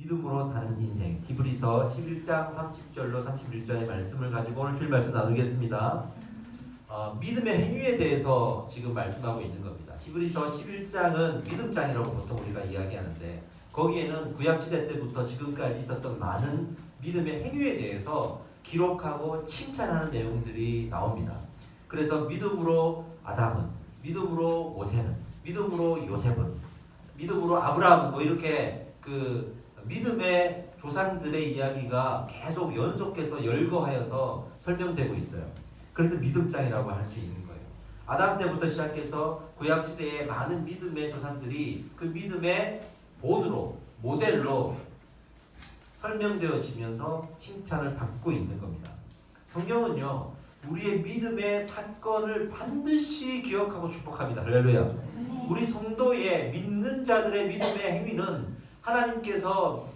믿음으로 사는 인생, 히브리서 11장 30절로 31절의 말씀을 가지고 오늘 주일 말씀 나누겠습니다. 믿음의 행위에 대해서 지금 말씀하고 있는 겁니다. 히브리서 11장은 믿음장이라고 보통 우리가 이야기하는데, 거기에는 구약시대 때부터 지금까지 있었던 많은 믿음의 행위에 대해서 기록하고 칭찬하는 내용들이 나옵니다. 그래서 믿음으로 아담은, 믿음으로 모세는, 믿음으로 요셉은, 믿음으로 아브라함은, 뭐 이렇게 믿음의 조상들의 이야기가 계속 연속해서 열거하여서 설명되고 있어요. 그래서 믿음장이라고 할 수 있는 거예요. 아담 때부터 시작해서 구약시대의 많은 믿음의 조상들이 그 믿음의 본으로, 모델로 설명되어지면서 칭찬을 받고 있는 겁니다. 성경은요, 우리의 믿음의 사건을 반드시 기억하고 축복합니다. 할렐루야. 우리 성도의 믿는 자들의 믿음의 행위는 하나님께서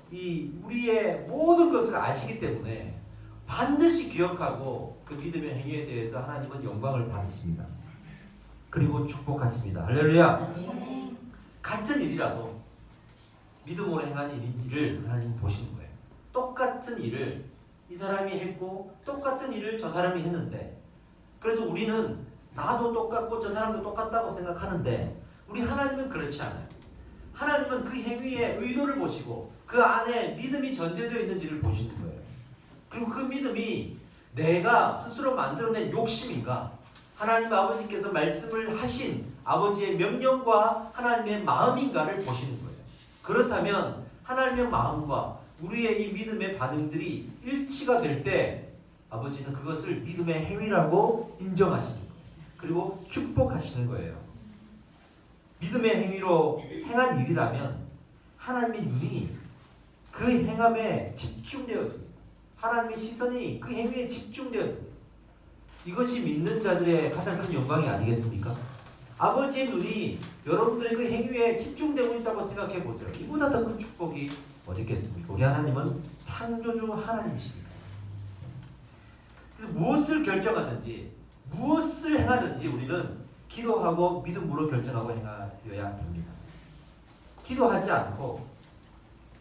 우리의 모든 것을 아시기 때문에 반드시 기억하고 그 믿음의 행위에 대해서 하나님은 영광을 받으십니다. 그리고 축복하십니다. 할렐루야. 같은 일이라도 믿음으로 행한 일인지를 하나님 보시는 거예요. 똑같은 일을 이 사람이 했고 똑같은 일을 저 사람이 했는데, 그래서 우리는 나도 똑같고 저 사람도 똑같다고 생각하는데, 우리 하나님은 그렇지 않아요. 하나님은 그 행위의 의도를 보시고 그 안에 믿음이 전제되어 있는지를 보시는 거예요. 그리고 그 믿음이 내가 스스로 만들어낸 욕심인가, 하나님 아버지께서 말씀을 하신 아버지의 명령과 하나님의 마음인가를 보시는 거예요. 그렇다면 하나님의 마음과 우리의 이 믿음의 반응들이 일치가 될 때 아버지는 그것을 믿음의 행위라고 인정하시는 거예요. 그리고 축복하시는 거예요. 믿음의 행위로 행한 일이라면 하나님의 눈이 그 행함에 집중되어집니다. 하나님의 시선이 그 행위에 집중되어집니다. 이것이 믿는 자들의 가장 큰 영광이 아니겠습니까? 아버지의 눈이 여러분들의 그 행위에 집중되고 있다고 생각해 보세요. 이보다 더 큰 축복이 어디 있겠습니까? 우리 하나님은 창조주 하나님이십니다. 그래서 무엇을 결정하든지 무엇을 행하든지 우리는 기도하고 믿음으로 결정하고 행하여야 됩니다. 기도하지 않고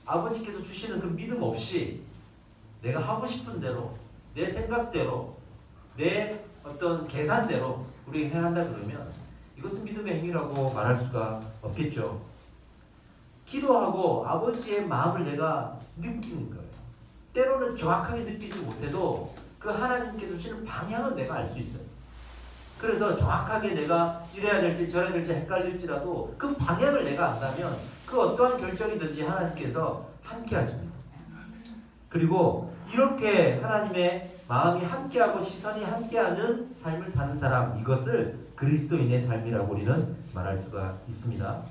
아버지께서 주시는 그 믿음 없이 내가 하고 싶은 대로, 내 생각대로, 내 어떤 계산대로 우리 행한다 그러면 이것은 믿음의 행위라고 말할 수가 없겠죠. 기도하고 아버지의 마음을 내가 느끼는 거예요. 때로는 정확하게 느끼지 못해도 그 하나님께서 주시는 방향은 내가 알 수 있어요. 그래서 정확하게 내가 이래야 될지 저래야 될지 헷갈릴지라도 그 방향을 내가 안다면 그 어떠한 결정이든지 하나님께서 함께 하십니다. 그리고 이렇게 하나님의 마음이 함께하고 시선이 함께하는 삶을 사는 사람, 이것을 그리스도인의 삶이라고 우리는 말할 수가 있습니다.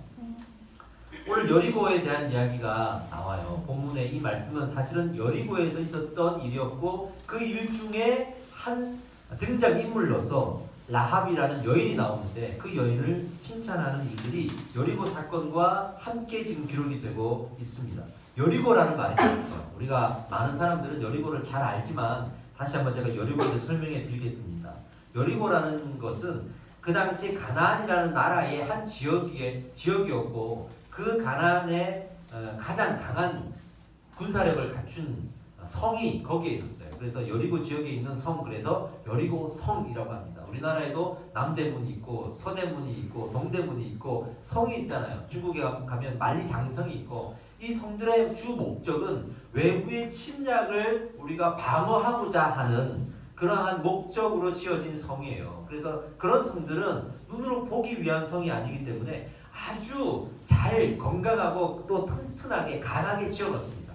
오늘 여리고에 대한 이야기가 나와요. 본문의 이 말씀은 사실은 여리고에서 있었던 일이었고, 그 일 중에 한 등장인물로서 라합이라는 여인이 나오는데, 그 여인을 칭찬하는 일들이 여리고 사건과 함께 지금 기록이 되고 있습니다. 여리고라는 말이 있어요. 우리가 많은 사람들은 여리고를 잘 알지만 다시 한번 제가 여리고에 대해서 설명해 드리겠습니다. 여리고라는 것은 그 당시 가나안이라는 나라의 한 지역이었고, 그 가나안의 가장 강한 군사력을 갖춘 성이 거기에 있었어요. 그래서 여리고 지역에 있는 성, 그래서 여리고 성이라고 합니다. 우리나라에도 남대문이 있고 서대문이 있고 동대문이 있고 성이 있잖아요. 중국에 가면 만리장성이 있고, 이 성들의 주 목적은 외부의 침략을 우리가 방어하고자 하는 그러한 목적으로 지어진 성이에요. 그래서 그런 성들은 눈으로 보기 위한 성이 아니기 때문에 아주 잘 건강하고 또 튼튼하게 강하게 지어놨습니다.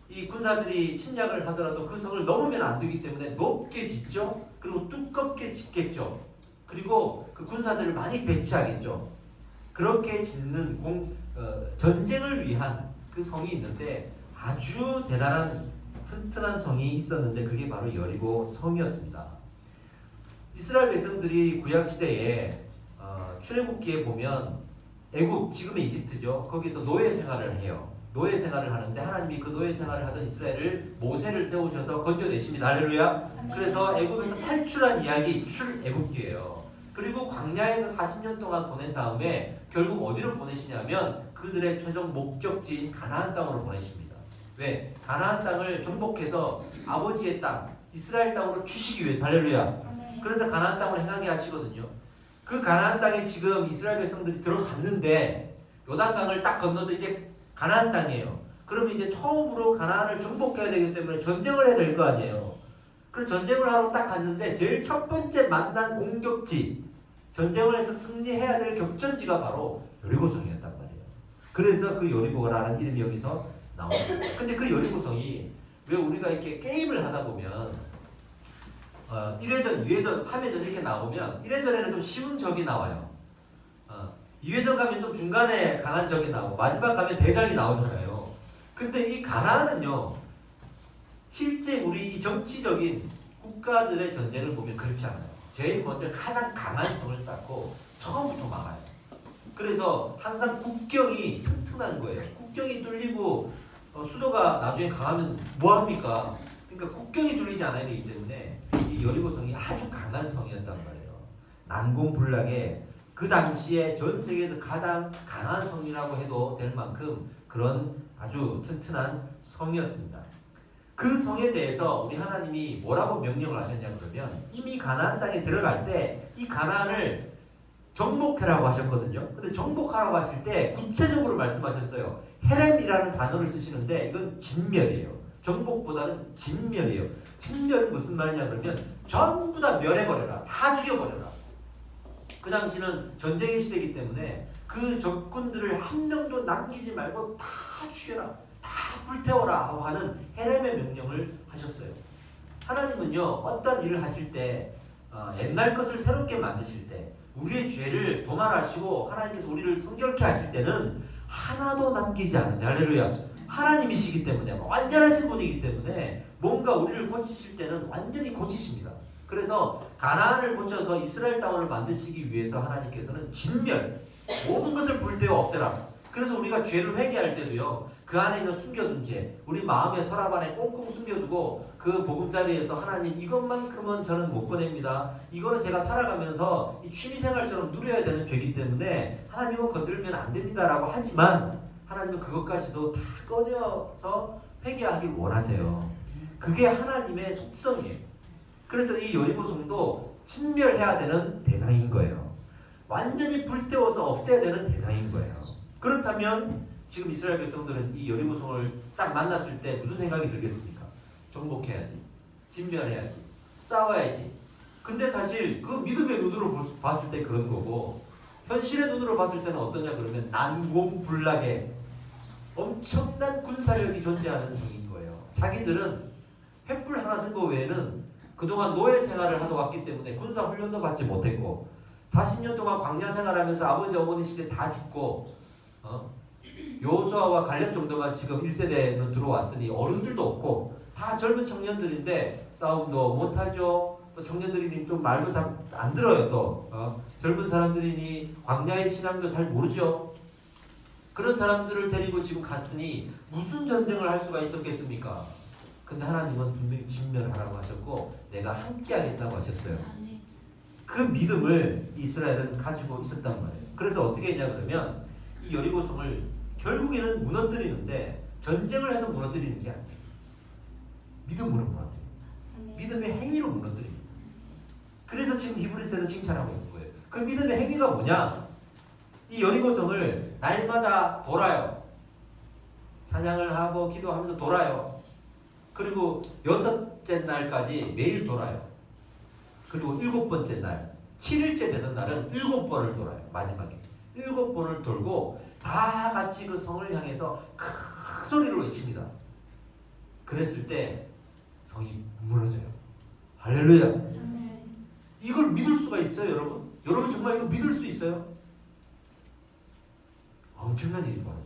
이 군사들이 침략을 하더라도 그 성을 넘으면 안 되기 때문에 높게 짓죠. 그리고 두껍게 짓겠죠. 그리고 그 군사들을 많이 배치하겠죠. 그렇게 짓는 전쟁을 위한 그 성이 있는데, 아주 대단한 튼튼한 성이 있었는데 그게 바로 여리고 성이었습니다. 이스라엘 백성들이 구약시대에 출애굽기에 보면 애굽, 지금의 이집트죠. 거기서 노예 생활을 해요. 노예 생활을 하는데 하나님이 그 노예 생활을 하던 이스라엘을 모세를 세우셔서 건져내십니다. 할렐루야. 그래서 애굽에서 탈출한 이야기 출애굽기예요. 그리고 광야에서 40년 동안 보낸 다음에 결국 어디로 보내시냐면 그들의 최종 목적지인 가나안 땅으로 보내십니다. 왜? 가나안 땅을 정복해서 아버지의 땅, 이스라엘 땅으로 주시기 위해서. 할렐루야. 그래서 가나안 땅으로 행하게 하시거든요. 그 가나안 땅에 지금 이스라엘 백성들이 들어갔는데 요단강을 딱 건너서 이제 가나안 땅이에요. 그러면 이제 처음으로 가나안을 정복해야 되기 때문에 전쟁을 해야 될 거 아니에요. 그 전쟁을 하러 딱 갔는데 제일 첫 번째 만난 공격지, 전쟁을 해서 승리해야 될 격전지가 바로 여리고성이었단 말이에요. 그래서 그 여리고라는 이름이 여기서 나옵니다. 근데 그 여리고성이 왜 우리가 이렇게 게임을 하다 보면 1회전, 2회전, 3회전 이렇게 나오면 1회전에는 좀 쉬운 적이 나와요. 2회전 가면 좀 중간에 강한 적이 나오고 마지막 가면 대장이 나오잖아요. 근데 이 가나안은요, 실제 우리 이 정치적인 국가들의 전쟁을 보면 그렇지 않아요. 제일 먼저 가장 강한 성을 쌓고 처음부터 막아요. 그래서 항상 국경이 튼튼한 거예요. 국경이 뚫리고 수도가 나중에 강하면 뭐합니까? 그러니까 국경이 뚫리지 않아야 되기 때문에 이 여리고성이 아주 강한 성이었단 말이에요. 난공불락에 그 당시에 전 세계에서 가장 강한 성이라고 해도 될 만큼 그런 아주 튼튼한 성이었습니다. 그 성에 대해서 우리 하나님이 뭐라고 명령을 하셨냐 그러면 이미 가나안 땅에 들어갈 때 이 가나안을 정복하라고 하셨거든요. 근데 정복하라고 하실 때 구체적으로 말씀하셨어요. 헤렘이라는 단어를 쓰시는데 이건 진멸이에요. 정복보다는 진멸이에요. 진멸은 무슨 말이냐 그러면 전부 다 멸해버려라. 다 죽여버려라. 그 당시는 전쟁의 시대이기 때문에 그 적군들을 한 명도 남기지 말고 다 죽여라. 다 불태워라 하고 하는 헤렘의 명령을 하셨어요. 하나님은요, 어떤 일을 하실 때 옛날 것을 새롭게 만드실 때 우리의 죄를 도말하시고 하나님께서 우리를 성결케 하실 때는 하나도 남기지 않으세요. 할렐루야. 하나님이시기 때문에 완전하신 분이기 때문에 뭔가 우리를 고치실 때는 완전히 고치십니다. 그래서 가나안을 고쳐서 이스라엘 땅을 만드시기 위해서 하나님께서는 진멸, 모든 것을 불태워 없애라. 그래서 우리가 죄를 회개할 때도요, 그 안에 있는 숨겨둔 죄, 우리 마음의 서랍 안에 꽁꽁 숨겨두고 그 보금자리에서 하나님 이것만큼은 저는 못 꺼냅니다. 이거는 제가 살아가면서 이 취미생활처럼 누려야 되는 죄이기 때문에 하나님 이거 건들면 안 됩니다라고 하지만 하나님은 그것까지도 다 꺼내서 회개하길 원하세요. 그게 하나님의 속성이에요. 그래서 이 여리고성도 진멸해야 되는 대상인 거예요. 완전히 불태워서 없애야 되는 대상인 거예요. 그렇다면 지금 이스라엘 백성들은 이 여리고성을 딱 만났을 때 무슨 생각이 들겠습니까? 정복해야지, 진멸해야지, 싸워야지. 근데 사실 그 믿음의 눈으로 봤을 때 그런 거고 현실의 눈으로 봤을 때는 어떠냐 그러면 난공불락의 엄청난 군사력이 존재하는 성인 거예요. 자기들은 횃불 하나 든 거 외에는 그동안 노예 생활을 하다 왔기 때문에 군사 훈련도 받지 못했고 40년 동안 광야 생활하면서 아버지 어머니 시대 다 죽고 여호수아와 갈렙 정도만 지금 1세대는 들어왔으니 어른들도 없고 다 젊은 청년들인데 싸움도 못하죠. 또 청년들이니 또 말도 잘 안 들어요. 또 젊은 사람들이니 광야의 신앙도 잘 모르죠. 그런 사람들을 데리고 지금 갔으니 무슨 전쟁을 할 수가 있었겠습니까? 근데 하나님은 분명히 진멸하라고 하셨고 내가 함께 하겠다고 하셨어요. 그 믿음을 이스라엘은 가지고 있었단 말이에요. 그래서 어떻게 했냐 그러면 이 여리고성을 결국에는 무너뜨리는데 전쟁을 해서 무너뜨리는 게 아니에요. 믿음으로 무너뜨립니다. 믿음의 행위로 무너뜨립니다. 그래서 지금 히브리서에서 칭찬하고 있는 거예요. 그 믿음의 행위가 뭐냐? 이 여리고성을 날마다 돌아요. 찬양을 하고 기도하면서 돌아요. 그리고 6째 날까지 매일 돌아요. 그리고 7번째 날, 7일째 되는 날은 7번을 돌아요. 마지막에 7번을 돌고 다 같이 그 성을 향해서 큰 소리로 외칩니다. 그랬을 때 성이 무너져요. 할렐루야. 이걸 믿을 수가 있어요, 여러분? 여러분 정말 이거 믿을 수 있어요? 엄청난 일이 벌어져요.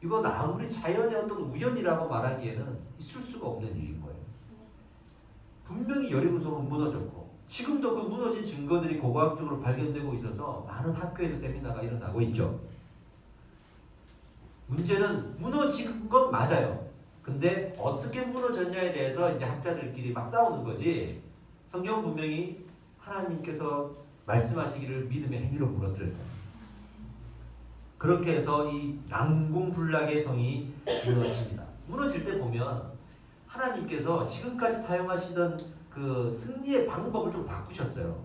이건 아무리 자연의 어떤 우연이라고 말하기에는 있을 수가 없는 일인 거예요. 분명히 여리고성은 무너졌고 지금도 그 무너진 증거들이 고고학적으로 발견되고 있어서 많은 학교에서 세미나가 일어나고 있죠. 문제는 무너진 건 맞아요. 근데 어떻게 무너졌냐에 대해서 이제 학자들끼리 막 싸우는 거지. 성경은 분명히 하나님께서 말씀하시기를 믿음의 행위로 무너뜨렸다. 그렇게 해서 이 난공불락의 성이 무너집니다. 무너질 때 보면 하나님께서 지금까지 사용하시던 그 승리의 방법을 좀 바꾸셨어요.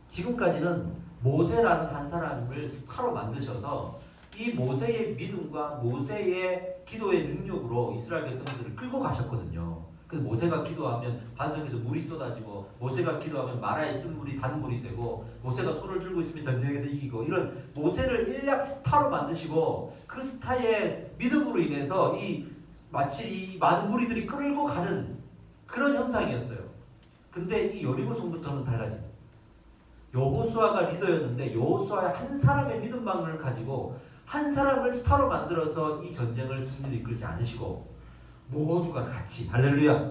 지금까지는 모세라는 한 사람을 스타로 만드셔서 이 모세의 믿음과 모세의 기도의 능력으로 이스라엘 백성들을 끌고 가셨거든요. 그래서 모세가 기도하면 반석에서 물이 쏟아지고, 모세가 기도하면 마라의 쓴물이 단물이 되고, 모세가 손을 들고 있으면 전쟁에서 이기고, 이런 모세를 일약 스타로 만드시고 그 스타의 믿음으로 인해서 마치 이 많은 무리들이 끌고 가는 그런 형상이었어요. 근데 이 여리고성부터는 달라집니다. 여호수아가 리더였는데 여호수아의 한 사람의 믿음만을 가지고 한 사람을 스타로 만들어서 이 전쟁을 승리를 이끌지 않으시고 모두가 같이, 할렐루야,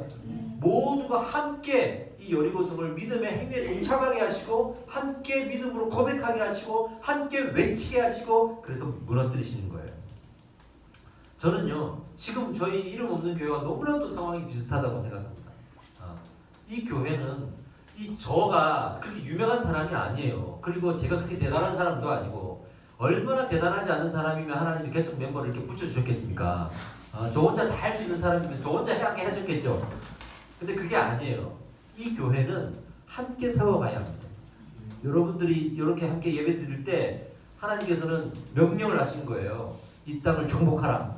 모두가 함께 이 여리고성을 믿음의 행위에 동참하게 하시고 함께 믿음으로 고백하게 하시고 함께 외치게 하시고, 그래서 무너뜨리시는 거예요. 저는요 지금 저희 이름 없는 교회와 너무나도 상황이 비슷하다고 생각합니다. 이 교회는 저가 그렇게 유명한 사람이 아니에요. 그리고 제가 그렇게 대단한 사람도 아니고, 얼마나 대단하지 않은 사람이면 하나님이 개척 멤버를 이렇게 붙여주셨겠습니까? 저 혼자 다 할 수 있는 사람이면 저 혼자 하게 하셨겠죠. 근데 그게 아니에요. 이 교회는 함께 세워가야 합니다. 여러분들이 이렇게 함께 예배 드릴 때 하나님께서는 명령을 하신 거예요. 이 땅을 정복하라,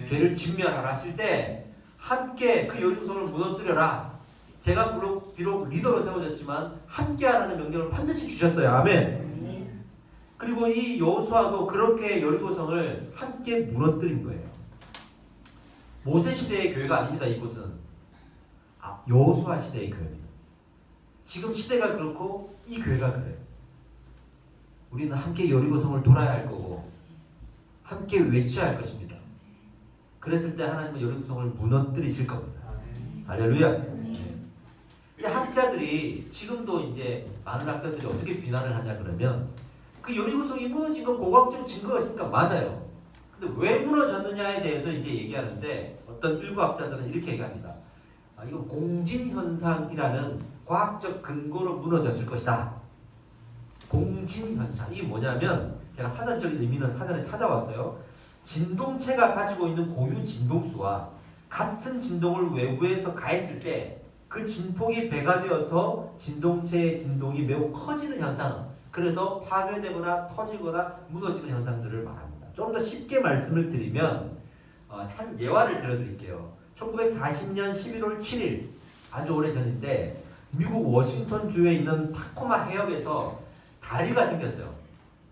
죄를 진멸하라 하실 때 함께 그 여리고성을 무너뜨려라. 제가 비록 리더로 세워졌지만 함께 하라는 명령을 반드시 주셨어요. 아멘. 그리고 이 여호수아도 그렇게 여리고성을 함께 무너뜨린 거예요. 모세 시대의 교회가 아닙니다. 이곳은 여호수아 시대의 교회입니다. 지금 시대가 그렇고 이 교회가 그래요. 우리는 함께 여리고성을 돌아야 할 거고 함께 외쳐야 할 것입니다. 그랬을 때 하나님은 여리고성을 무너뜨리실 겁니다. 할렐루야. 학자들이 지금도 이제 많은 학자들이 어떻게 비난을 하냐 그러면, 그 여리고성이 무너진 건 고고학적 증거가 있으니까 맞아요. 근데 왜 무너졌느냐에 대해서 이제 얘기하는데 어떤 일부 학자들은 이렇게 얘기합니다. 이건 공진현상이라는 과학적 근거로 무너졌을 것이다. 공진현상, 이게 뭐냐면 제가 사전적인 의미는 사전에 찾아왔어요. 진동체가 가지고 있는 고유 진동수와 같은 진동을 외부에서 가했을 때 그 진폭이 배가 되어서 진동체의 진동이 매우 커지는 현상, 그래서 파괴되거나 터지거나 무너지는 현상들을 말합니다. 좀 더 쉽게 말씀을 드리면 한 예화를 들어드릴게요. 1940년 11월 7일, 아주 오래전인데 미국 워싱턴주에 있는 타코마 해협에서 다리가 생겼어요.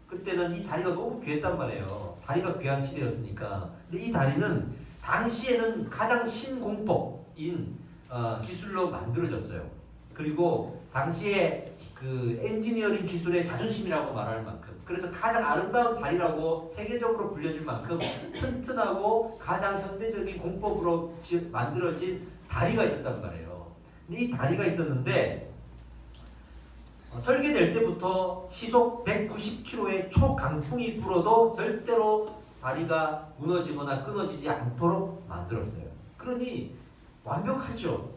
그때는 이 다리가 너무 귀했단 말이에요. 다리가 귀한 시대였으니까. 근데 이 다리는 당시에는 가장 신공법인 기술로 만들어졌어요. 그리고 당시에 그 엔지니어링 기술의 자존심이라고 말할 만큼, 그래서 가장 아름다운 다리라고 세계적으로 불려질 만큼 튼튼하고 가장 현대적인 공법으로 만들어진 다리가 있었단 말이에요. 근데 이 다리가 있었는데 설계될 때부터 시속 190km의 초강풍이 불어도 절대로 다리가 무너지거나 끊어지지 않도록 만들었어요. 그러니 완벽하죠.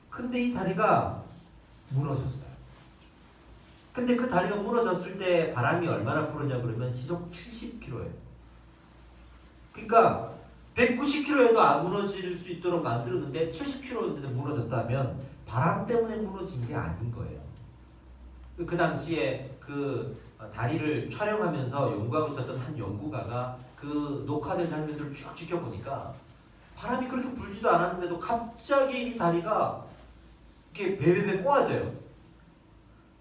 근데 이 다리가 무너졌어요. 근데 그 다리가 무너졌을 때 바람이 얼마나 불었냐 그러면 시속 70km예요. 그러니까 190km에도 안 무너질 수 있도록 만들었는데 70km인데도 무너졌다면 바람 때문에 무너진 게 아닌 거예요. 그 당시에 그 다리를 촬영하면서 연구하고 있었던 한 연구가가 그 녹화된 장면들을 쭉 지켜보니까 바람이 그렇게 불지도 않았는데도 갑자기 이 다리가 이렇게 베베베 꼬아져요.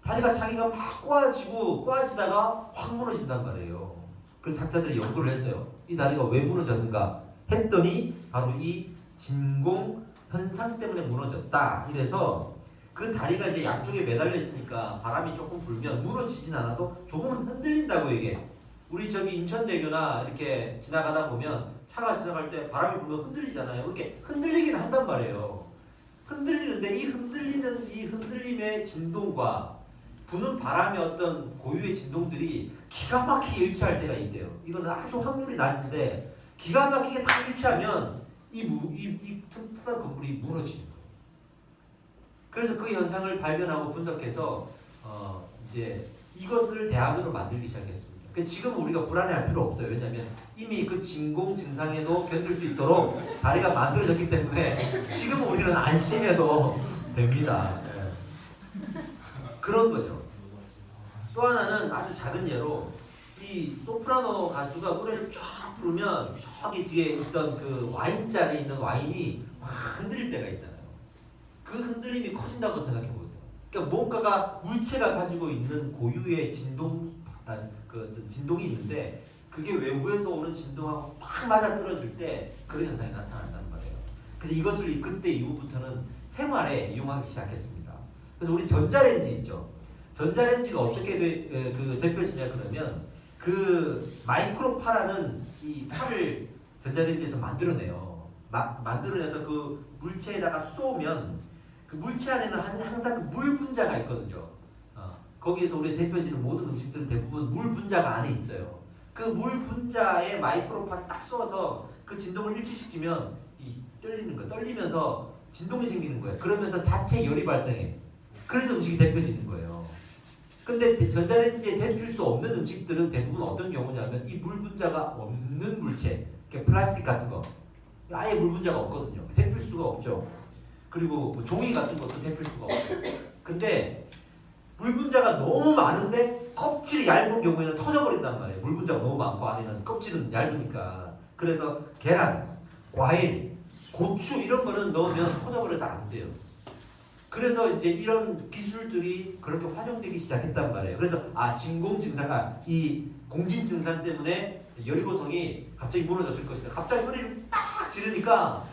다리가 자기가 막 꼬아지다가 확 무너진단 말이에요. 그래서 학자들이 연구를 했어요. 이 다리가 왜 무너졌는가 했더니 바로 이 진공 현상 때문에 무너졌다. 이래서 그 다리가 이제 양쪽에 매달려 있으니까 바람이 조금 불면 무너지진 않아도 조금은 흔들린다고 얘기해. 우리 저기 인천대교나 이렇게 지나가다 보면 차가 지나갈 때 바람이 불면 흔들리잖아요. 이렇게 흔들리긴 한단 말이에요. 흔들리는데 이 흔들림의 진동과 부는 바람의 어떤 고유의 진동들이 기가 막히게 일치할 때가 있대요. 이거는 아주 확률이 낮은데 기가 막히게 딱 일치하면 이 튼튼한 건물이 무너지는 거예요. 그래서 그 현상을 발견하고 분석해서 이제 이것을 대안으로 만들기 시작했습니다. 그러니까 지금 우리가 불안해할 필요 없어요. 왜냐하면 이미 그 진공 증상에도 견딜 수 있도록 다리가 만들어졌기 때문에 지금 우리는 안심해도 됩니다. 예. 그런 거죠. 또 하나는 아주 작은 예로 이 소프라노 가수가 노래를 쫙 부르면 저기 뒤에 있던 그 와인잔에 있는 와인이 확 흔들릴 때가 있잖아요. 그 흔들림이 커진다고 생각해 보세요. 그러니까 뭔가가 물체가 가지고 있는 고유의 진동이 있는데 그게 외부에서 오는 진동하고 딱 맞아 떨어질 때 그런 현상이 나타난다는 거예요. 그래서 이것을 그때 이후부터는 생활에 이용하기 시작했습니다. 그래서 우리 전자레인지 있죠. 전자레인지가 어떻게 대표지냐 그러면 그 마이크로파라는 이 파를 전자레인지에서 만들어내요. 만들어내서 그 물체에다가 쏘면 그 물체 안에는 항상 그 물 분자가 있거든요. 거기에서 우리 대표지는 모든 음식들은 대부분 물 분자가 안에 있어요. 그 물 분자에 마이크로파를 딱 쏘아서 그 진동을 일치시키면 이 떨리면서 진동이 생기는 거예요. 그러면서 자체 열이 발생해. 그래서 음식이 데펴지는 거예요. 근데 전자레인지에 데필 수 없는 음식들은 대부분 어떤 경우냐면 이 물 분자가 없는 물체, 그러니까 플라스틱 같은 거 아예 물 분자가 없거든요. 데필 수가 없죠. 그리고 뭐 종이 같은 것도 데필 수가 없어요. 근데 물 분자가 너무 많은데 껍질이 얇은 경우에는 터져버린단 말이에요. 물 분자가 너무 많고 안에는 껍질은 얇으니까. 그래서 계란, 과일, 고추 이런 거는 넣으면 터져버려서 안 돼요. 그래서 이제 이런 기술들이 그렇게 활용되기 시작했단 말이에요. 그래서 진공 증상, 이 공진 증상 때문에 여리고성이 갑자기 무너졌을 것이다. 갑자기 소리를 막 지르니까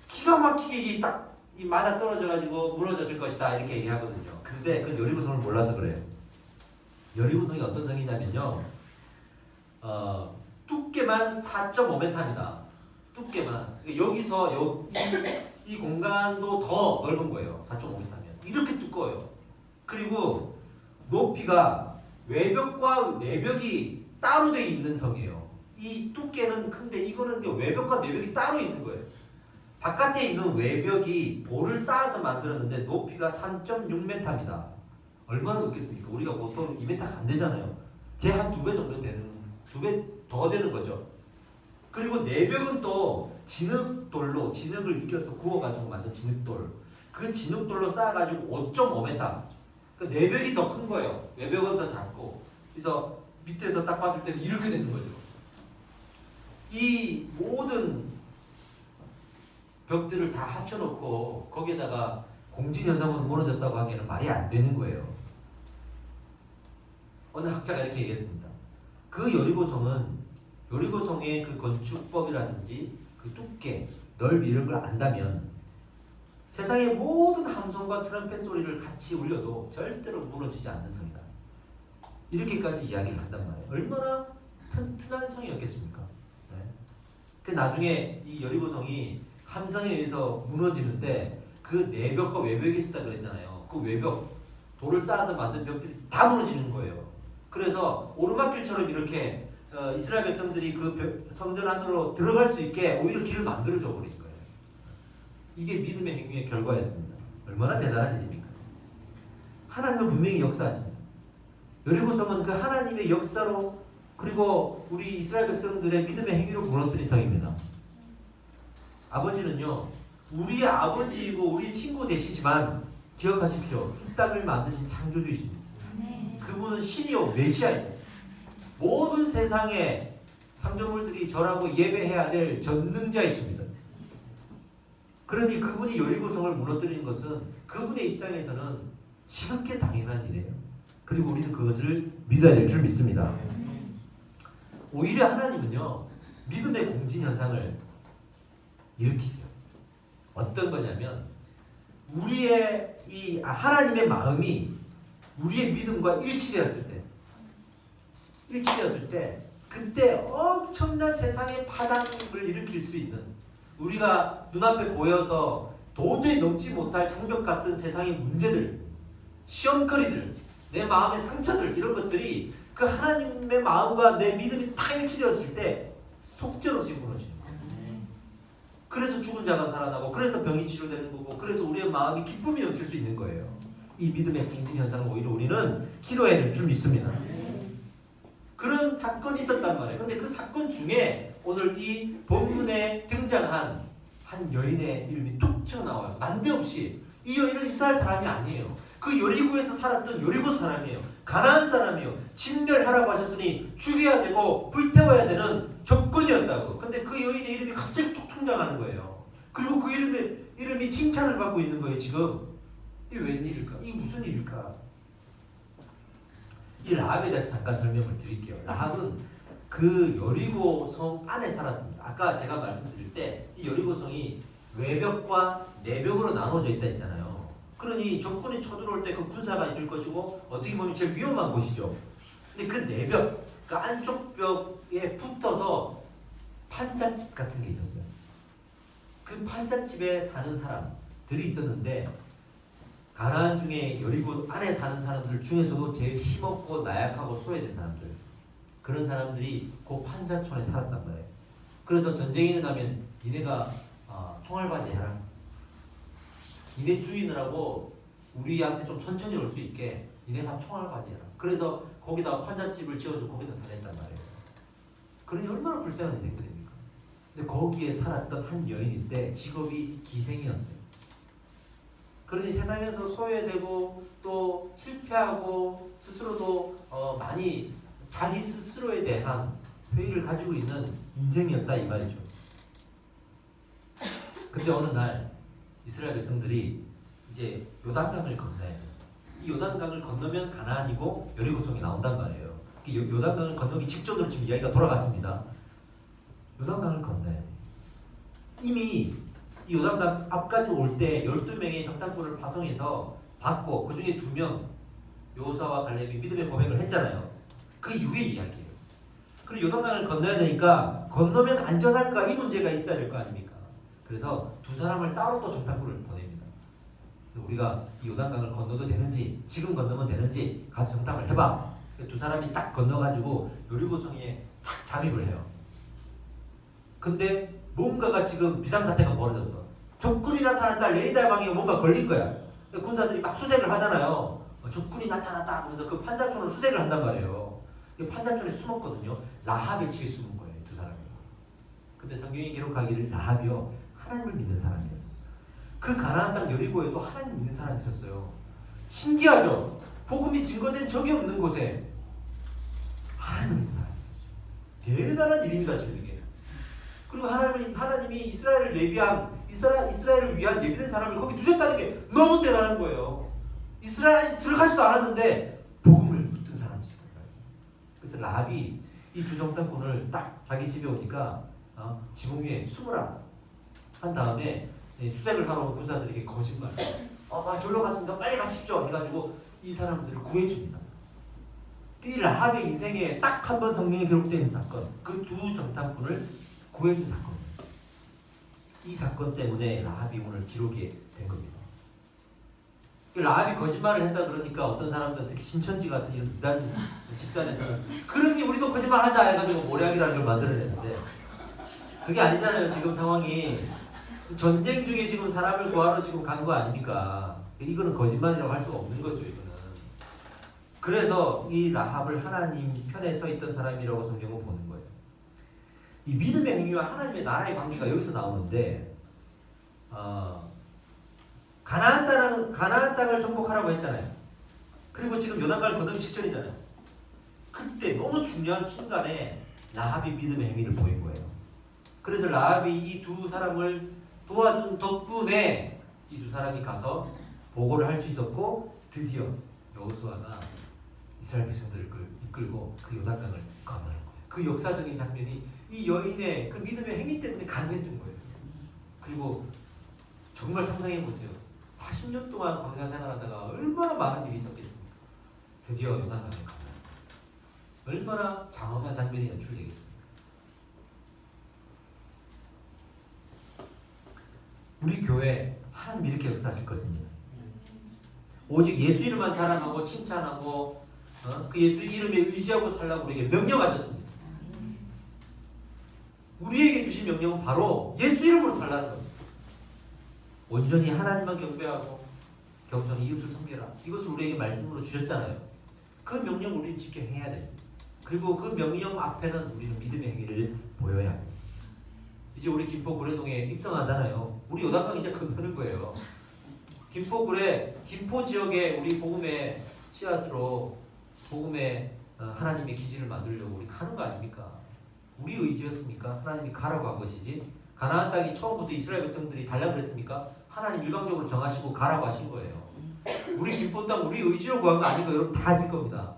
기가 막히게 딱 맞아 떨어져가지고 무너졌을 것이다 이렇게 얘기하거든요. 근데 그 여리고성을 몰라서 그래요. 여리고성이 어떤 성이냐면요, 두께만 4.5m입니다. 두께만. 여기서 이 공간도 더 넓은 거예요. 4.5m면 이렇게 두꺼워요. 그리고 높이가 외벽과 내벽이 따로 돼 있는 성이에요. 이 두께는 큰데 이거는 외벽과 내벽이 따로 있는 거예요. 바깥에 있는 외벽이 돌을 쌓아서 만들었는데 높이가 3.6m입니다. 얼마나 높겠습니까? 우리가 보통 2m가 안 되잖아요. 제 한 2배 정도 되는, 2배 더 되는 거죠. 그리고 내벽은 또 진흙돌로, 진흙을 이겨서 구워가지고 만든 진흙돌, 그 진흙돌로 쌓아가지고 5.5m. 그 내벽이 더 큰 거예요. 외벽은 더 작고. 그래서 밑에서 딱 봤을 때는 이렇게 되는 거죠. 이 모든 벽들을 다 합쳐놓고 거기에다가 공진현상으로 무너졌다고 하기에는 말이 안 되는 거예요. 어느 학자가 이렇게 얘기했습니다. 그 여리고성의 그 건축법이라든지 그 두께, 넓이 이런 걸 안다면 세상의 모든 함성과 트럼펫 소리를 같이 울려도 절대로 무너지지 않는 성이다. 이렇게까지 이야기를 한단 말이에요. 얼마나 튼튼한 성이었겠습니까? 네. 그 나중에 이 여리고성이 함성에 의해서 무너지는데 그 내벽과 외벽이 있었다 그랬잖아요. 그 외벽, 돌을 쌓아서 만든 벽들이 다 무너지는 거예요. 그래서 오르막길처럼 이렇게 이스라엘 백성들이 그 성전 안으로 들어갈 수 있게 오히려 길을 만들어줘 버린 거예요. 이게 믿음의 행위의 결과였습니다. 얼마나 대단한 일입니까? 하나님은 분명히 역사하십니다. 여리고성은 그 하나님의 역사로 그리고 우리 이스라엘 백성들의 믿음의 행위로 무너뜨린 성입니다. 아버지는요, 우리의 아버지이고 우리 친구 되시지만 기억하십시오. 이 땅을 만드신 창조주이십니다. 그분은 신이요 메시아입니다. 모든 세상의 창조물들이 절하고 예배해야 될 전능자이십니다. 그러니 그분이 여리고성을 무너뜨리는 것은 그분의 입장에서는 지극히 당연한 일이에요. 그리고 우리는 그것을 믿어야 될 줄 믿습니다. 오히려 하나님은요, 믿음의 공진현상을 일으키세요. 어떤 거냐면 우리의 이 하나님의 마음이 우리의 믿음과 일치되었을 때 그때 엄청난 세상의 파장을 일으킬 수 있는, 우리가 눈앞에 보여서 도저히 넘지 못할 장벽 같은 세상의 문제들, 시험거리들, 내 마음의 상처들, 이런 것들이 그 하나님의 마음과 내 믿음이 다 일치되었을 때 속절없이 무너지는 거예요. 그래서 죽은 자가 살아나고, 그래서 병이 치료되는 거고, 그래서 우리의 마음이 기쁨이 넘칠 수 있는 거예요. 이 믿음의 공진 현상을 오히려 우리는 기도해야 될 줄 믿습니다. 그런 근데 그 사건 중에 오늘 이 본문에 등장한 한 여인의 이름이 뚝 튀어나와요. 난데없이. 이 여인은 이스라엘 사람이 아니에요. 그 여리고에서 살았던 여리고 사람이에요. 가나안 사람이에요. 진멸하라고 하셨으니 죽여야 되고 불태워야 되는 적군이었다고. 근데 그 여인의 이름이 갑자기 툭 등장하는 거예요. 그리고 그 이름이 칭찬을 받고 있는 거예요. 지금 이게 웬일일까? 이게 무슨 일일까? 이 라합에 대해서 잠깐 설명을 드릴게요. 라합은 그 여리고 성 안에 살았습니다. 아까 제가 말씀드릴 때 이 여리고 성이 외벽과 내벽으로 나눠져 있다 했잖아요. 그러니 적군이 쳐들어올 때 그 군사가 있을 것이고 어떻게 보면 제일 위험한 곳이죠. 근데 그 내벽, 그 안쪽 벽에 붙어서 판잣집 같은 게 있었어요. 그 판잣집에 사는 사람들이 있었는데 가나안 중에 여리고 안에 사는 사람들 중에서도 제일 힘없고 나약하고 소외된 사람들, 그런 사람들이 그 판잣촌에 살았단 말이에요. 그래서 전쟁이 일어나면 니네가 총알바지 해라. 니네 주인이라고 우리한테 좀 천천히 올 수 있게 니네가 총알바지 해라. 그래서 거기다 판잣집을 지어주고 거기다 살았단 말이에요. 그러니 얼마나 불쌍한 인생들입니까? 근데 거기에 살았던 한 여인인데 직업이 기생이었어요. 그러니 세상에서 소외되고 또 실패하고 스스로도 많이 자기 스스로에 대한 회의를 가지고 있는 인생이었다 이 말이죠. 근데 어느 날 이스라엘 백성들이 이제 요단강을 건너야 돼요. 이 요단강을 건너면 가나안이고 여리고성이 나온단 말이에요. 요단강을 건너기 직전으로 지금 이야기가 돌아갔습니다. 요단강을 건너야 돼요. 이미 이 요단강 앞까지 올 때 12명의 정탐꾼을 파송해서 받고 그 중에 2명 여호수아와 갈렙이 믿음의 고백을 했잖아요. 그 이후의 이야기예요. 그리고 요단강을 건너야 되니까 건너면 안전할까 이 문제가 있어야 될 거 아닙니까? 그래서 2 사람을 따로 또 정탐꾼을 보냅니다. 그래서 우리가 이 요단강을 건너도 되는지 지금 건너면 되는지 가서 정탐을 해봐. 2 사람이 딱 건너가지고 여리고성에 딱 잠입을 해요. 근데 뭔가가 지금 비상사태가 벌어졌어. 적군이 나타났다. 레이더 방에 뭔가 걸린 거야. 군사들이 막 수색을 하잖아요. 적군이 나타났다 하면서 그 판잣촌을 수색을 한단 말이에요. 판잣촌에 숨었거든요. 라합의 집에 숨은 거예요. 2 사람이. 근데 성경이 기록하기를 라합이요 하나님을 믿는 사람이었어요. 그 가나안 땅 여리고에도 하나님 믿는 사람이 있었어요. 신기하죠? 복음이 증거된 적이 없는 곳에 하나님을 믿는 사람이 있었어요. 대단한 일입니다 지금 이게. 그리고 하나님이 이스라엘을 위한 예비된 사람을 거기 두셨다는 게 너무 대단한 거예요. 이스라엘에 들어가지도 않았는데 복음을 붙든 사람이 있었단 말이에요. 그래서 라합이 이 2 정탐꾼을 딱 자기 집에 오니까 지붕 위에 숨으라 한 다음에 수색을 하러 온 군사들에게 거짓말. 졸로 갔습니다. 빨리 가십시오. 해가지고 이 사람들을 구해줍니다. 이 라합의 인생에 딱 한 번 성경에 기록된 사건, 그 2 정탐꾼을 구해준 사건입니다. 이 사건 때문에 라합이 오늘 기록이 된 겁니다. 라합이 거짓말을 했다 그러니까 어떤 사람들 특히 신천지 같은 이런 이단 집단에서는 그러니 우리도 거짓말하자 해가지고 모략이라는 걸 만들어냈는데 그게 아니잖아요. 지금 상황이 전쟁 중에 지금 사람을 구하러 지금 간 거 아닙니까? 이거는 거짓말이라고 할 수가 없는 거죠. 이거는. 그래서 이 라합을 하나님 편에 서 있던 사람이라고 성경은 보는 거예요. 이 믿음의 행위와 하나님의 나라의 관계가 여기서 나오는데 가나안 땅을 정복하라고 했잖아요. 그리고 지금 요단강을 건너기 직전이잖아요. 그때 너무 중요한 순간에 라합이 믿음의 행위를 보인 거예요. 그래서 라합이 이 2 사람을 도와준 덕분에 이 2 사람이 가서 보고를 할 수 있었고 드디어 여호수아가 이스라엘 백성들을 이끌고 그 요단강을 건너는 거예요. 그 역사적인 장면이 이 여인의 그 믿음의 행위 때문에 가능했던 거예요. 그리고 정말 상상해 보세요. 40년 동안 광야 생활하다가 얼마나 많은 일이 있었겠습니까? 드디어 요단강을 건너요. 얼마나 장엄한 장면이 연출되겠습니까? 우리 교회 하나님 이렇게 역사하실 것입니다. 오직 예수 이름만 자랑하고 칭찬하고 그 예수 이름에 의지하고 살라고 우리에게 명령하셨습니다. 우리에게 주신 명령은 바로 예수 이름으로 살라는 겁니다. 온전히 하나님만 경배하고 겸손히 이웃을 섬겨라. 이것을 우리에게 말씀으로 주셨잖아요. 그 명령을 우리는 지켜 행해야 됩니다. 그리고 그 명령 앞에는 우리는 믿음의 행위를 보여야 합니다. 이제 우리 김포 구례동에 입성하잖아요. 우리 요단강 이제 건너는 거예요. 김포 구례, 김포 지역에 우리 복음의 씨앗으로 복음의 하나님의 기지를 만들려고 우리 가는 거 아닙니까? 우리 의지였습니까? 하나님이 가라고 한 것이지. 가나안 땅이 처음부터 이스라엘 백성들이 달라고 그랬습니까? 하나님 일방적으로 정하시고 가라고 하신 거예요. 우리 김포 땅 우리 의지로 구한 거 아니고 여러분 다 하실 겁니다.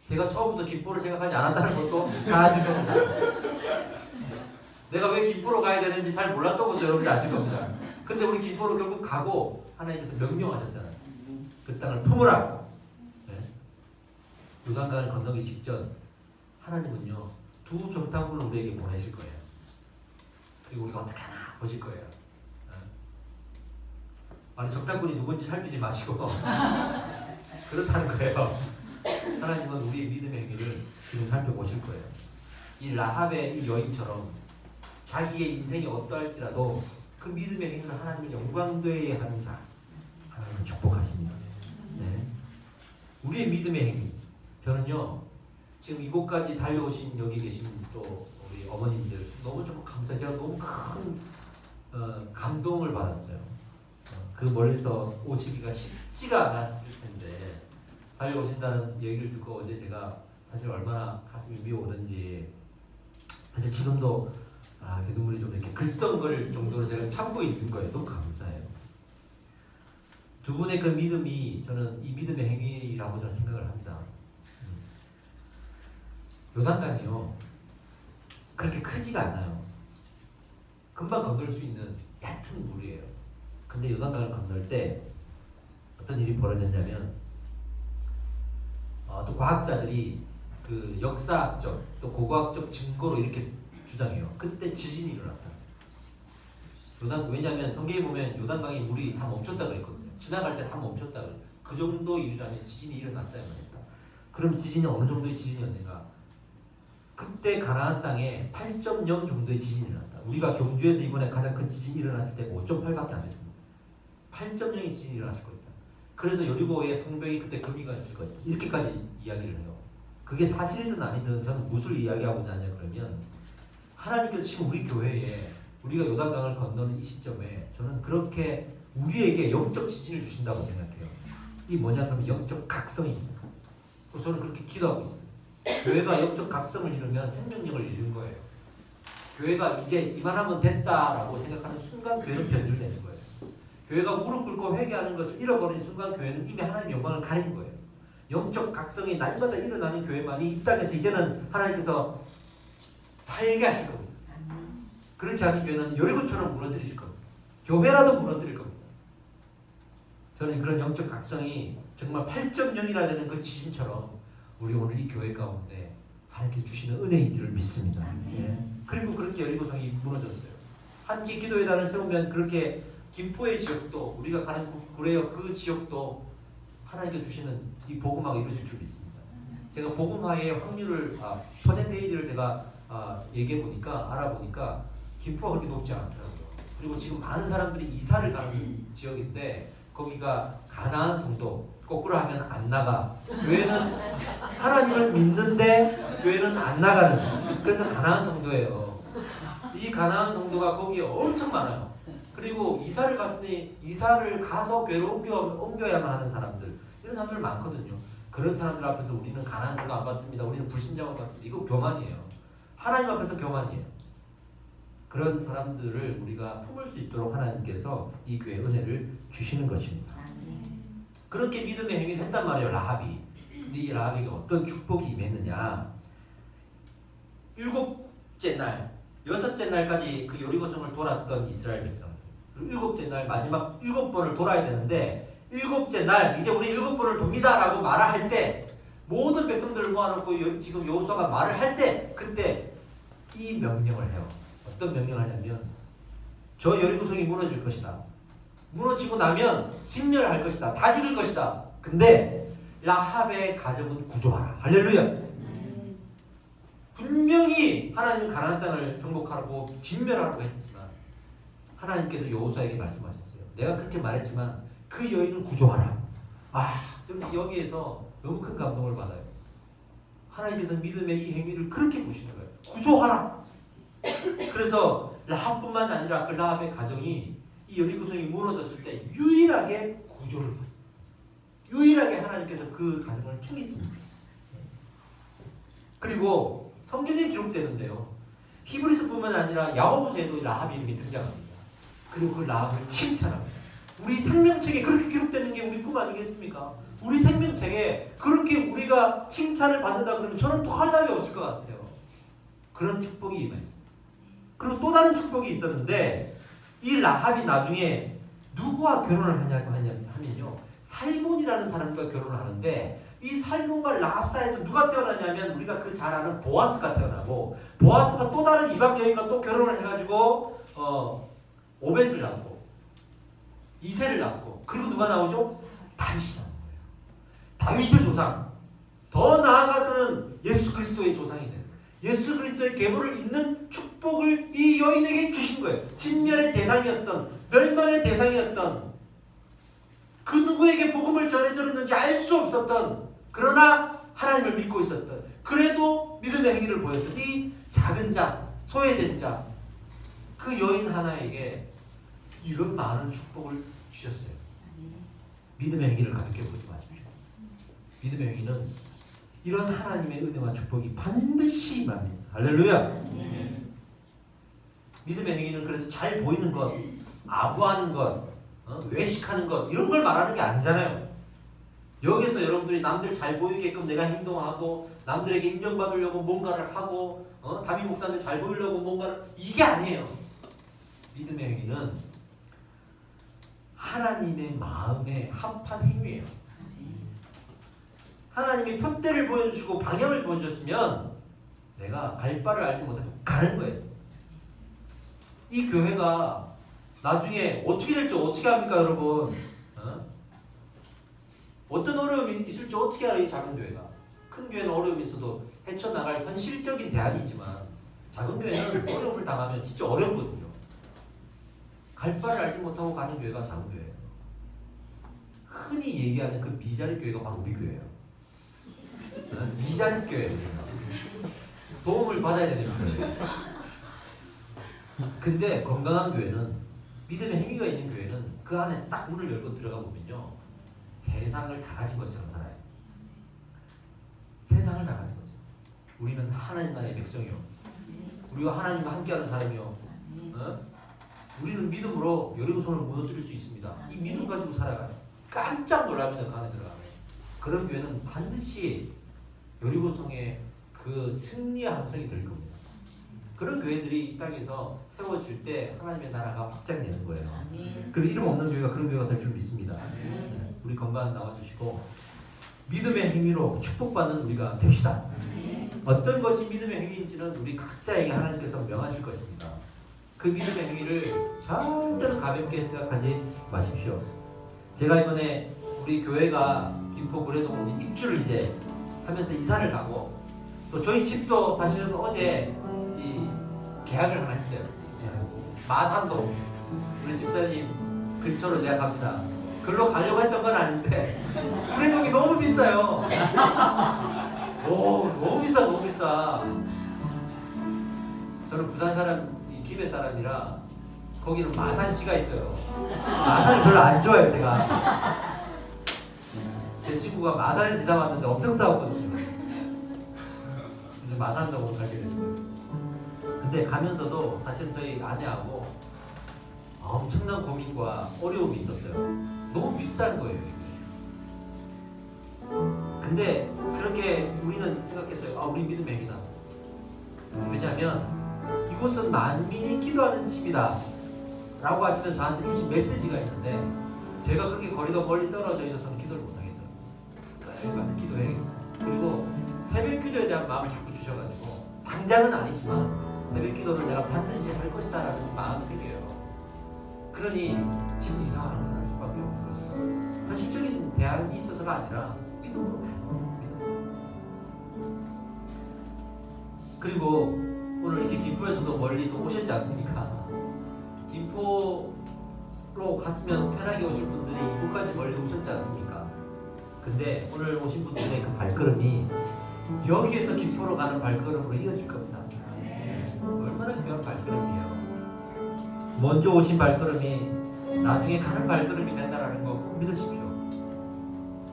제가 처음부터 김포를 생각하지 않았다는 것도 다 하실 겁니다. 내가 왜 김포로 가야 되는지 잘 몰랐던 것도 여러분들 아실 겁니다. 근데 우리 김포로 결국 가고 하나님께서 명령하셨잖아요. 그 땅을 품으라. 네. 요단강을 건너기 직전 하나님은요 2정탐꾼을 우리에게 보내실 거예요. 그리고 우리가 어떻게 하나 보실 거예요. 네. 아니 정탐꾼이 누군지 살피지 마시고 그렇다는 거예요. 하나님은 우리의 믿음의 행위를 지금 살펴보실 거예요. 이 라합의 이 여인처럼 자기의 인생이 어떠할지라도 그 믿음의 행위를 하나님을 영광되게 하는 자 하나님을 축복하십니다. 네. 우리의 믿음의 행위. 저는요 지금 이곳까지 달려오신 여기 계신 또 우리 어머님들 너무 좀 감사해요. 제가 너무 큰 감동을 받았어요. 그 멀리서 오시기가 쉽지가 않았을 텐데 달려오신다는 얘기를 듣고 어제 제가 사실 얼마나 가슴이 미어오든지 사실 지금도 그 눈물이 좀 이렇게 글썽거릴 정도로 제가 참고 있는 거예요. 너무 감사해요. 두 분의 그 믿음이 저는 이 믿음의 행위라고 저는 생각을 합니다. 요단강이요 그렇게 크지가 않아요. 금방 건널 수 있는 얕은 물이에요. 근데 요단강을 건널 때 어떤 일이 벌어졌냐면 또 과학자들이 그 역사학적 또 고고학적 증거로 이렇게 주장해요. 그때 지진이 일어났다. 왜냐하면 성경에 보면 요단강에 물이 다 멈췄다 그랬거든요. 지나갈 때 다 멈췄다 그래요. 그 정도 일이라면 지진이 일어났어야만 했다. 그럼 지진이 어느 정도의 지진이었는가? 그때 가나안 땅에 8.0 정도의 지진이 일어났다. 우리가 경주에서 이번에 가장 큰 지진이 일어났을 때가 5.8밖에 안 됐습니다. 8.0의 지진이 일어났을 것이다. 그래서 여리고의 성벽이 그때 금이가 있을 것이다. 이렇게까지 이야기를 해요. 그게 사실이든 아니든 저는 무엇을 이야기하고자 하냐 그러면 하나님께서 지금 우리 교회에 우리가 요단강을 건너는 이 시점에 저는 그렇게 우리에게 영적 지진을 주신다고 생각해요. 이게 뭐냐 그러면 영적 각성입니다. 그래서 저는 그렇게 기도하고 있어요. 교회가 영적 각성을 이루면 생명력을 잃은 거예요. 교회가 이제 이만하면 됐다라고 생각하는 순간 교회는 변질되는 거예요. 교회가 무릎 꿇고 회개하는 것을 잃어버린 순간 교회는 이미 하나님의 영광을 가린 거예요. 영적 각성이 날마다 일어나는 교회만이 이 땅에서 이제는 하나님께서 살게 하실 겁니다. 그렇지 않으면 여리고처럼 무너뜨리실 겁니다. 교회라도 무너뜨릴 겁니다. 저는 그런 영적 각성이 정말 8.0이라 되는 그 지진처럼 우리 오늘 이 교회 가운데 하나님께 주시는 은혜인 줄 믿습니다. 예. 그리고 그렇게 여리고성이 무너졌어요. 함께 기도회단을 세우면 그렇게 김포의 지역도 우리가 가는 구례역 그 지역도 하나님께 주시는 이 복음화가 이루어질 줄 믿습니다. 제가 복음화의 확률을 퍼센테이지를 제가 얘기해 보니까 알아보니까 김포가 그렇게 높지 않더라고요. 그리고 지금 많은 사람들이 이사를 가는 지역인데 거기가 가나안 성도 거꾸로 하면 안 나가. 교회는 하나님을 믿는데 교회는 안 나가는. 그래서 가나안 성도예요. 이 가나안 성도가 거기에 엄청 많아요. 그리고 이사를 갔으니 이사를 가서 교회를 옮겨야만 하는 사람들 이런 사람들 많거든요. 그런 사람들 앞에서 우리는 가나안 성도 안 받습니다. 우리는 불신자만 받습니다. 이거 교만이에요. 하나님 앞에서 교만이에요. 그런 사람들을 우리가 품을 수 있도록 하나님께서 이 교회에 은혜를 주시는 것입니다. 그렇게 믿음의 행위를 했단 말이에요. 라합이. 근데 이 라합에게 어떤 축복이 임했느냐. 7째 날, 6째 날까지 그 여리고성을 돌았던 이스라엘 백성. 그리고 7째 날 마지막 7번을 돌아야 되는데 7째 날 이제 우리 7번을 돕니다 라고 말을 할 때 모든 백성들을 모아놓고 지금 여호수아가 말을 할 때 그때 이 명령을 해요. 어떤 명령을 하냐면 저 여리고성이 무너질 것이다. 무너지고 나면 진멸할 것이다. 다 죽일 것이다. 근데 라합의 가정은 구조하라. 할렐루야. 분명히 하나님은 가나안 땅을 정복하라고 진멸하라고 했지만 하나님께서 여호수아에게 말씀하셨어요. 내가 그렇게 말했지만 그 여인은 구조하라. 좀 여기에서 너무 큰 감동을 받아요. 하나님께서 믿음의 이 행위를 그렇게 보시는 거예요. 구조하라. 그래서 라합뿐만 아니라 그 라합의 가정이 이 여리고성이 무너졌을 때 유일하게 구조를 봤어요. 유일하게 하나님께서 그 가정을 챙기십니다. 그리고 성경에 기록되는데요. 히브리서뿐만 아니라 야고보서에도 라합 이름이 등장합니다. 그리고 그 라합을 칭찬합니다. 우리 생명책에 그렇게 기록되는 게 우리 꿈 아니겠습니까? 우리 생명책에 그렇게 우리가 칭찬을 받는다 그러면 저는 더 할 날이 없을 것 같아요. 그런 축복이 임했습니다. 그리고 또 다른 축복이 있었는데 이 라합이 나중에 누구와 결혼을 하냐면요. 살몬이라는 사람과 결혼을 하는데 이 살몬과 라합 사이에서 누가 태어나냐면 우리가 그 잘 아는 보아스가 태어나고 보아스가 또 다른 이방 여인과 또 결혼을 해가지고 오벳을 낳고 이새를 낳고 그리고 누가 나오죠? 다윗이 나온 거예요. 다윗의 조상. 더 나아가서는 예수 그리스도의 조상이 돼요. 예수 그리스도의 계보를 잇는 축복을 이 여인에게 주신 거예요. 진멸의 대상이었던 멸망의 대상이었던 그 누구에게 복음을 전해들었는지 알 수 없었던 그러나 하나님을 믿고 있었던 그래도 믿음의 행위를 보였던 이 작은 자, 소외된 자 그 여인 하나에게 이런 많은 축복을 주셨어요. 믿음의 행위를 가볍게 보지 마십시오. 믿음의 행위는 이런 하나님의 은혜와 축복이 반드시 임합니다. 할렐루야. 믿음의 행위는 그래도 잘 보이는 것, 아부하는 것, 외식하는 것 이런 걸 말하는 게 아니잖아요. 여기서 여러분들이 남들 잘 보이게끔 내가 행동하고 남들에게 인정받으려고 뭔가를 하고 담임 목사한테 잘 보이려고 뭔가를 이게 아니에요. 믿음의 행위는 하나님의 마음에 합한 행위예요. 하나님이 표대를 보여주시고 방향을 보여주셨으면 내가 갈 바를 알지 못해도 가는 거예요. 이 교회가 나중에 어떻게 될지 어떻게 합니까 여러분? 어떤 어려움이 있을지 어떻게 알아요? 이 작은 교회가. 큰 교회는 어려움이 있어도 헤쳐나갈 현실적인 대안이 있지만 작은 교회는 어려움을 당하면 진짜 어렵거든요. 갈 바를 알지 못하고 가는 교회가 작은 교회예요. 흔히 얘기하는 그 미자립 교회가 바로 우리 교회예요. 미자립 교회예요. 도움을 받아야 되는 교회예요. 근데 건강한 교회는 믿음의 행위가 있는 교회는 그 안에 딱 문을 열고 들어가 보면요. 세상을 다 가진 것처럼 살아요. 세상을 다 가진 거죠. 우리는 하나님 나라의 백성이요. 우리가 하나님과 함께하는 사람이요. 우리는 믿음으로 여리고성을 무너뜨릴 수 있습니다. 이 믿음 가지고 살아가요. 깜짝 놀라면서 그 안에 들어가요. 그런 교회는 반드시 여리고성의 그 승리의 함성이 들릴 겁니다. 그런 교회들이 이 땅에서 세워질 때 하나님의 나라가 확장되는 거예요. 그리고 이름 없는 교회가 그런 교회가 될 줄 믿습니다. 우리 건강 나와주시고 믿음의 행위로 축복받는 우리가 됩시다. 어떤 것이 믿음의 행위인지는 우리 각자에게 하나님께서 명하실 것입니다. 그 믿음의 행위를 절대로 가볍게 생각하지 마십시오. 제가 이번에 우리 교회가 김포 구례동 입주를 이제 하면서 이사를 가고 또 저희 집도 사실은 어제 이 계약을 하나 했어요. 마산동 우리 집사님 근처로 제가 갑니다. 글로 가려고 했던 건 아닌데 구례동이 너무 비싸요. 오, 너무 비싸, 너무 비싸. 저는 부산 사람, 김해 사람이라 거기는 마산시가 있어요. 마산을 별로 안 좋아해요, 제가. 제 친구가 마산에서 이사 왔는데 엄청 싸웠거든요. 그래서 마산동으로 가게 됐어요. 근데 가면서도 사실 저희 아내하고 엄청난 고민과 어려움이 있었어요. 너무 비싼 거예요. 근데 그렇게 우리는 생각했어요. 아, 우리 믿음의 행위다. 왜냐하면 이곳은 만민이 기도하는 집이다 라고 하시면 저한테 주신 메시지가 있는데 제가 그렇게 거리가 멀리 떨어져 있어서는 기도를 못하겠더라고요. 여기 가서 기도해야겠다. 그리고 새벽 기도에 대한 마음을 자꾸 주셔가지고 당장은 아니지만 새벽 기도를 내가 반드시 할 것이다 라는 마음이 생겨요. 그러니 집 이사를 할 수밖에 없는 거죠. 현실적인 대안이 있어서가 아니라 믿음으로 가는 거예요. 그리고 오늘 이렇게 김포에서도 멀리 또 오셨지 않습니까? 김포로 갔으면 편하게 오실 분들이 이곳까지 멀리 오셨지 않습니까? 근데 오늘 오신 분들의 그 발걸음이 여기에서 기포로 가는 발걸음으로 이어질 겁니다. 얼마나 귀한 발걸음이에요. 먼저 오신 발걸음이 나중에 가는 발걸음이 된다라는 거 꼭 믿으십시오.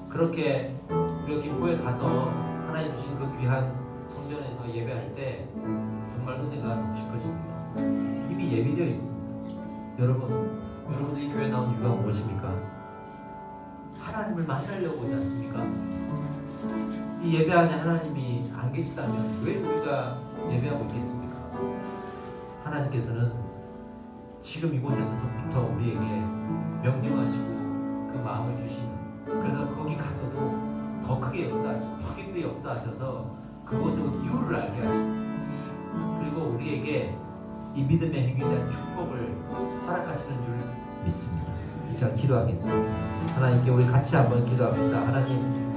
그렇게 우리가 김포에 가서 하나님 주신 그 귀한 성전에서 예배할 때 정말 은혜가 넘칠 것입니다. 이미 예비되어 있습니다. 여러분들이 교회 나온 이유가 무엇입니까? 하나님을 만나려고 오지 않습니까? 이 예배 안에 하나님이 안 계시다면 왜 우리가 예배하고 있겠습니까? 하나님께서는 지금 이곳에서부터 우리에게 명령하시고 그 마음을 주시는, 그래서 거기 가서도 더 크게 역사하시고 더 깊게 역사하셔서 그곳의 이유를 알게 하시고, 그리고 우리에게 이 믿음의 행위에 대한 축복을 허락하시는 줄 믿습니다. 이 시간 기도하겠습니다. 하나님께 우리 같이 한번 기도합시다. 하나님,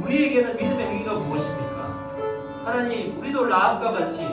우리에게는 믿음의 행위가 무엇입니까? 하나님, 우리도 라합과 같이